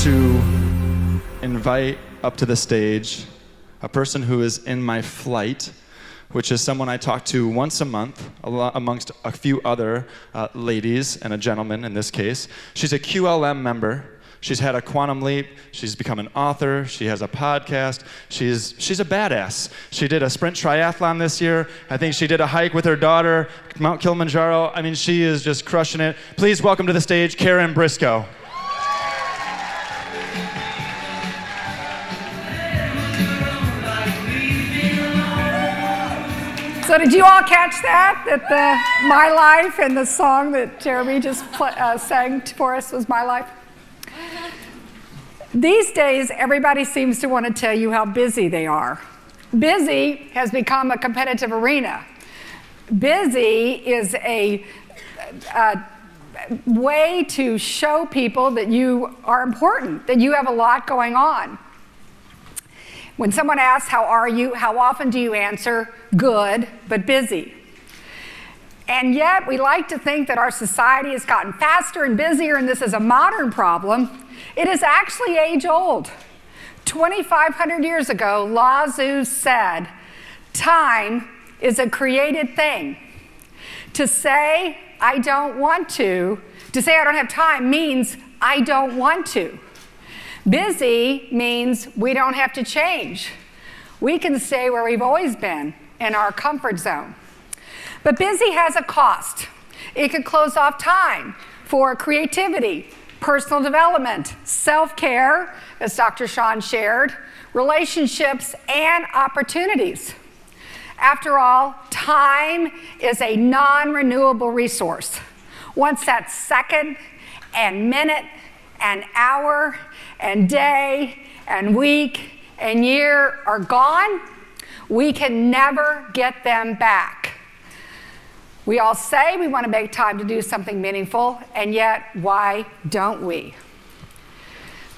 to invite up to the stage a person who is in my flight, which is someone I talk to once a month, amongst a few other ladies and a gentleman in this case. She's a QLM member. She's had a quantum leap. She's become an author. She has a podcast. She's a badass. She did a sprint triathlon this year. I think she did a hike with her daughter, Mount Kilimanjaro. I mean, she is just crushing it. Please welcome to the stage, Karen Briscoe. So did you all catch that? That My Life and the song that Jeremy just sang for us was My Life? These days, everybody seems to want to tell you how busy they are. Busy has become a competitive arena. Busy is a way to show people that you are important, that you have a lot going on. When someone asks, how are you, how often do you answer, good, but busy? And yet, we like to think that our society has gotten faster and busier, and this is a modern problem. It is actually age-old. 2,500 years ago, Lao Tzu said, time is a created thing. To say, I don't want to say I don't have time means I don't want to. Busy means we don't have to change. We can stay where we've always been, in our comfort zone. But busy has a cost. It could close off time for creativity, personal development, self-care, as Dr. Sean shared, relationships, and opportunities. After all, time is a non-renewable resource. Once that second and minute and hour and day and week and year are gone, we can never get them back. We all say we want to make time to do something meaningful, and yet why don't we?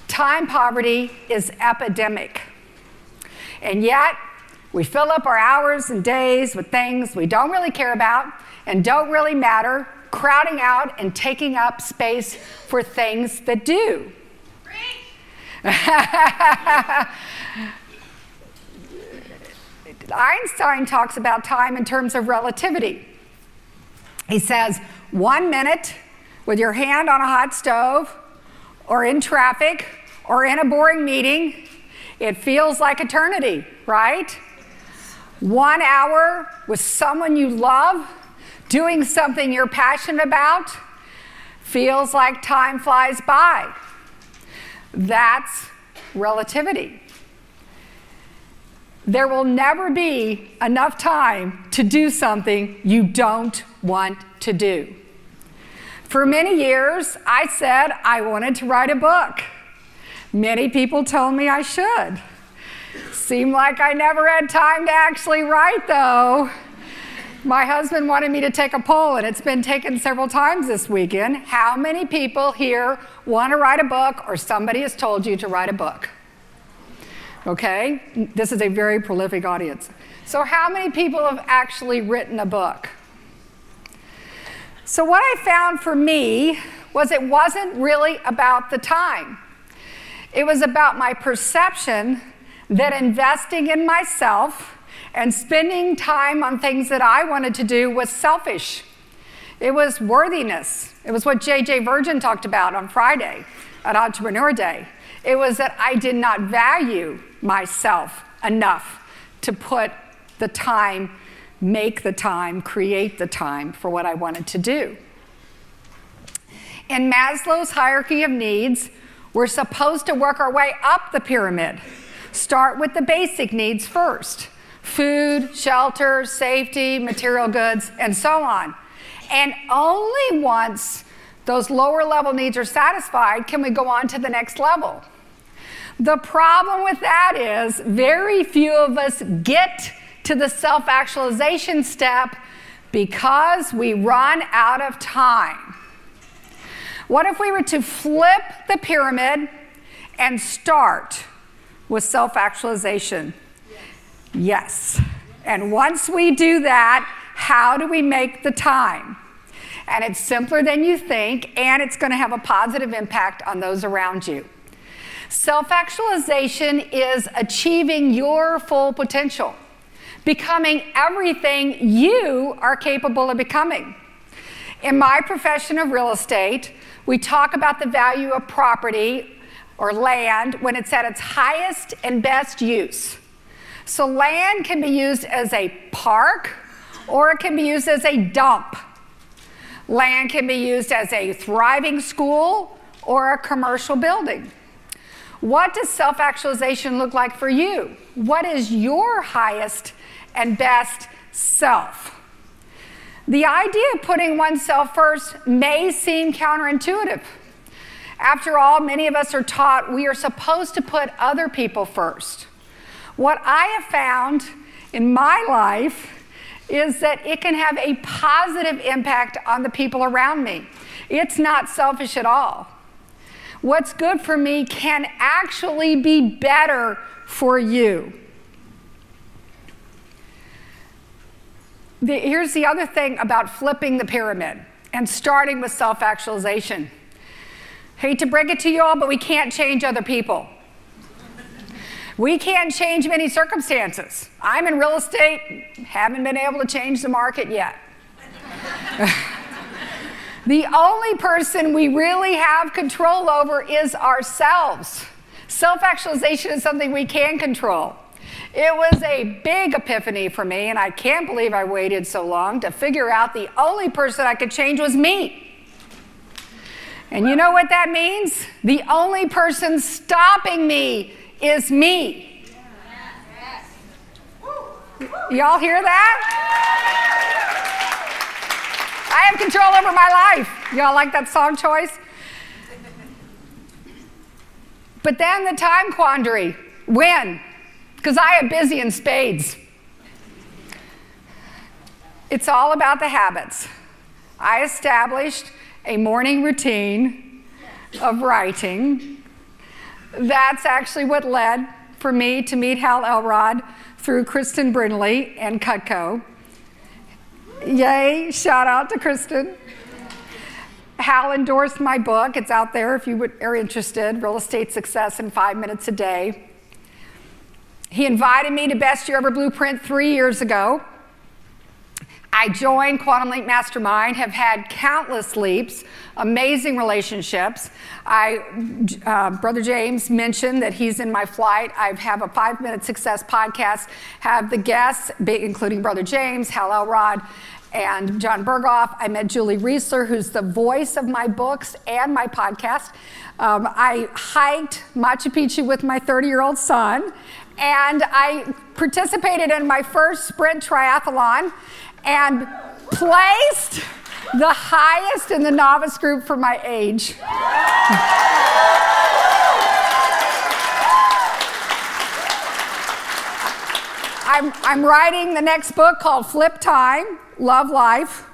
Time poverty is epidemic. And yet we fill up our hours and days with things we don't really care about and don't really matter, crowding out and taking up space for things that do. Einstein talks about time in terms of relativity. He says, 1 minute with your hand on a hot stove, or in traffic, or in a boring meeting, it feels like eternity, right? 1 hour with someone you love, doing something you're passionate about, feels like time flies by. That's relativity. There will never be enough time to do something you don't want to do. For many years, I said I wanted to write a book. Many people told me I should. Seemed like I never had time to actually write, though. My husband wanted me to take a poll, and it's been taken several times this weekend. How many people here want to write a book, or somebody has told you to write a book? Okay, this is a very prolific audience. So how many people have actually written a book? So what I found for me was it wasn't really about the time. It was about my perception that investing in myself and spending time on things that I wanted to do was selfish. It was worthiness. It was what J.J. Virgin talked about on Friday at Entrepreneur Day. It was that I did not value myself enough to put the time, make the time, create the time for what I wanted to do. In Maslow's hierarchy of needs, we're supposed to work our way up the pyramid. Start with the basic needs first. Food, shelter, safety, material goods, and so on. And only once those lower level needs are satisfied can we go on to the next level. The problem with that is very few of us get to the self-actualization step because we run out of time. What if we were to flip the pyramid and start with self-actualization? Yes. And once we do that, how do we make the time? And it's simpler than you think, and it's going to have a positive impact on those around you. Self-actualization is achieving your full potential, becoming everything you are capable of becoming. In my profession of real estate, we talk about the value of property or land when it's at its highest and best use. So land can be used as a park, or it can be used as a dump. Land can be used as a thriving school or a commercial building. What does self-actualization look like for you? What is your highest and best self? The idea of putting oneself first may seem counterintuitive. After all, many of us are taught we are supposed to put other people first. What I have found in my life is that it can have a positive impact on the people around me. It's not selfish at all. What's good for me can actually be better for you. Here's the other thing about flipping the pyramid and starting with self-actualization. Hate to break it to you all, but we can't change other people. We can't change many circumstances. I'm in real estate, haven't been able to change the market yet. The only person we really have control over is ourselves. Self-actualization is something we can control. It was a big epiphany for me, and I can't believe I waited so long to figure out the only person I could change was me. And you know what that means? The only person stopping me is me. Y'all hear that? I have control over my life. Y'all like that song choice? But then the time quandary. When? Because I am busy in spades. It's all about the habits. I established a morning routine of writing. That's actually what led for me to meet Hal Elrod through Kristen Brindley and Cutco. Yay, shout out to Kristen. Hal endorsed my book. It's out there if you are interested, Real Estate Success in 5 Minutes a Day. He invited me to Best Year Ever Blueprint 3 years ago. I joined Quantum Leap Mastermind, have had countless leaps, amazing relationships. Brother James mentioned that he's in my flight. I have a 5 Minute Success podcast, have the guests, including Brother James, Hal Elrod, and John Berghoff. I met Julie Riesler, who's the voice of my books and my podcast. I hiked Machu Picchu with my 30-year-old son, and I participated in my first sprint triathlon and placed the highest in the novice group for my age. I'm writing the next book called Flip Time, Love Life.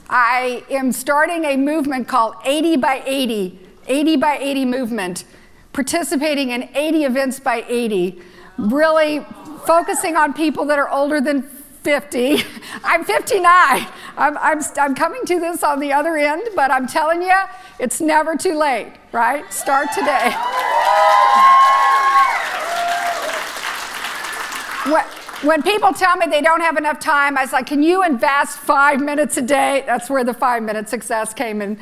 I am starting a movement called 80 by 80 by 80 movement, participating in 80 events by 80, really focusing on people that are older than 50. I'm 59. I'm coming to this on the other end, but I'm telling you, it's never too late, right? Start today. When people tell me they don't have enough time, I was like, can you invest 5 minutes a day? That's where the 5 Minute Success came in.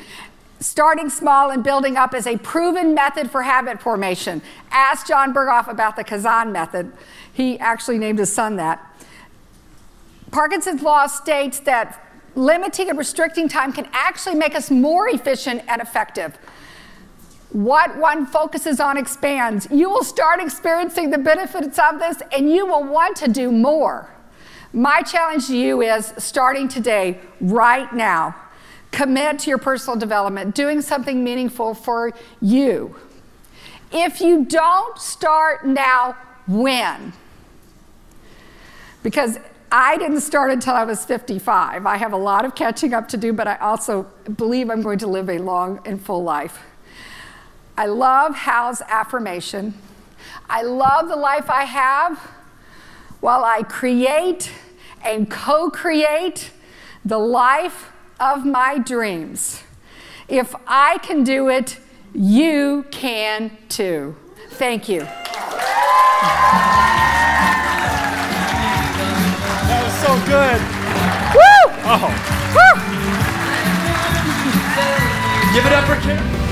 Starting small and building up is a proven method for habit formation. Ask John Berghoff about the Kazan method. He actually named his son that. Parkinson's law states that limiting and restricting time can actually make us more efficient and effective. What one focuses on expands. You will start experiencing the benefits of this, and you will want to do more. My challenge to you is, starting today, right now, commit to your personal development, doing something meaningful for you. If you don't start now, when? Because I didn't start until I was 55. I have a lot of catching up to do, but I also believe I'm going to live a long and full life. I love Hal's affirmation. I love the life I have while I create and co-create the life of my dreams. If I can do it, You can too. Thank you. That was so good. Woo! Oh. Woo! Give it up for Karen.